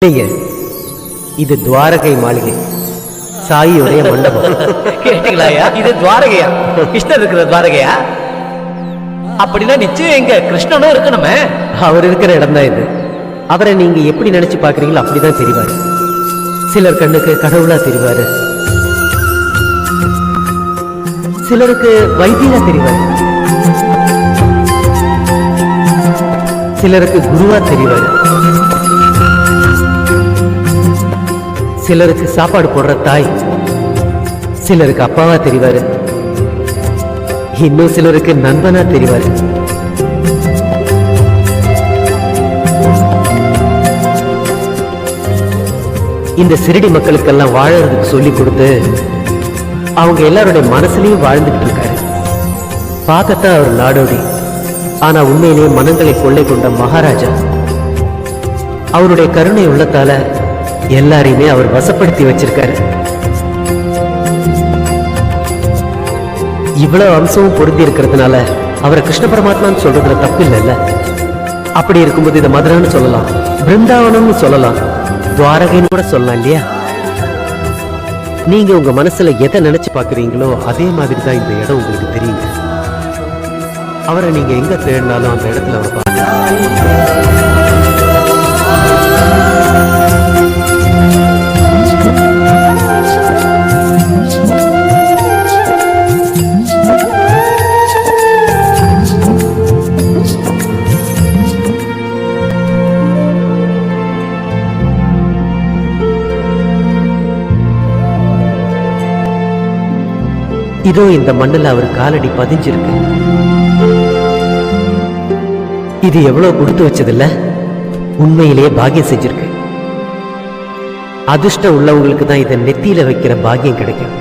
இல்லைங்க, இது துவாரகை மாளிகை, சாயியுடைய மண்டபம். கேட்டீங்களாயா? இது துவாரகையா? கிருஷ்ணர் இருக்கிற துவாரகையா? அப்படின்னா நிச்சயம் எங்க கிருஷ்ணனும் இருக்கணுமே. அவர் இருக்கிற இடம் தான் இது. அவரை நீங்க எப்படி நினைச்சு பாக்குறீங்களோ அப்படிதான் தெரிவாரு. சிலர் கண்ணுக்கு கடவுளா தெரிவாரு, சிலருக்கு வைத்தியரா தெரிவாரு, சிலருக்கு குருவா தெரிவாரு, சிலருக்கு சாப்பாடு போடுற தாய், சிலருக்கு அப்பாவா தெரிவாரு, இன்னும் சிலருக்கு நண்பனா தெரிவாரு. இந்த சிறுடி மக்களுக்கெல்லாம் வாழறதுக்கு சொல்லி கொடுத்து அவங்க எல்லாருடைய மனசுலயும் வாழ்ந்துகிட்டு இருக்காரு. பார்க்கத்தான் அவர் நாடோடி, ஆனா உண்மையிலேயே மனங்களை கொள்ளை கொண்ட மகாராஜா. அவருடைய கருணை உள்ளத்தால எல்லாரையுமே அவர் வசப்படுத்தி வச்சிருக்காரு. இவ்வளவு அம்சமும் பொருந்தி இருக்கிறதுனால அவரை கிருஷ்ண பரமாத்மான்னு சொல்றதுல தப்பு இல்லைல்ல. அப்படி இருக்கும்போது இதை மதுரான்னு சொல்லலாம், பிருந்தாவனம்னு சொல்லலாம், துவாரகைன்னு கூட சொல்லலாம் இல்லையா? நீங்க உங்க மனசுல எதை நினைச்சு பாக்குறீங்களோ அதே மாதிரி தான் இந்த இடம் உங்களுக்கு தெரியுங்க. அவரை நீங்க எங்க தேடினாலும் அந்த இடத்துல அவர் இதோ இந்த மண்ணில் அவர் காலடி பதிஞ்சிருக்கு. இது எவ்வளவு கொடுத்து வச்சதில்ல, உண்மையிலேயே பாக்கியம் செஞ்சிருக்கு. அதிர்ஷ்டம் உள்ளவங்களுக்கு தான் இதை நெத்தியில வைக்கிற பாக்கியம் கிடைக்கும்.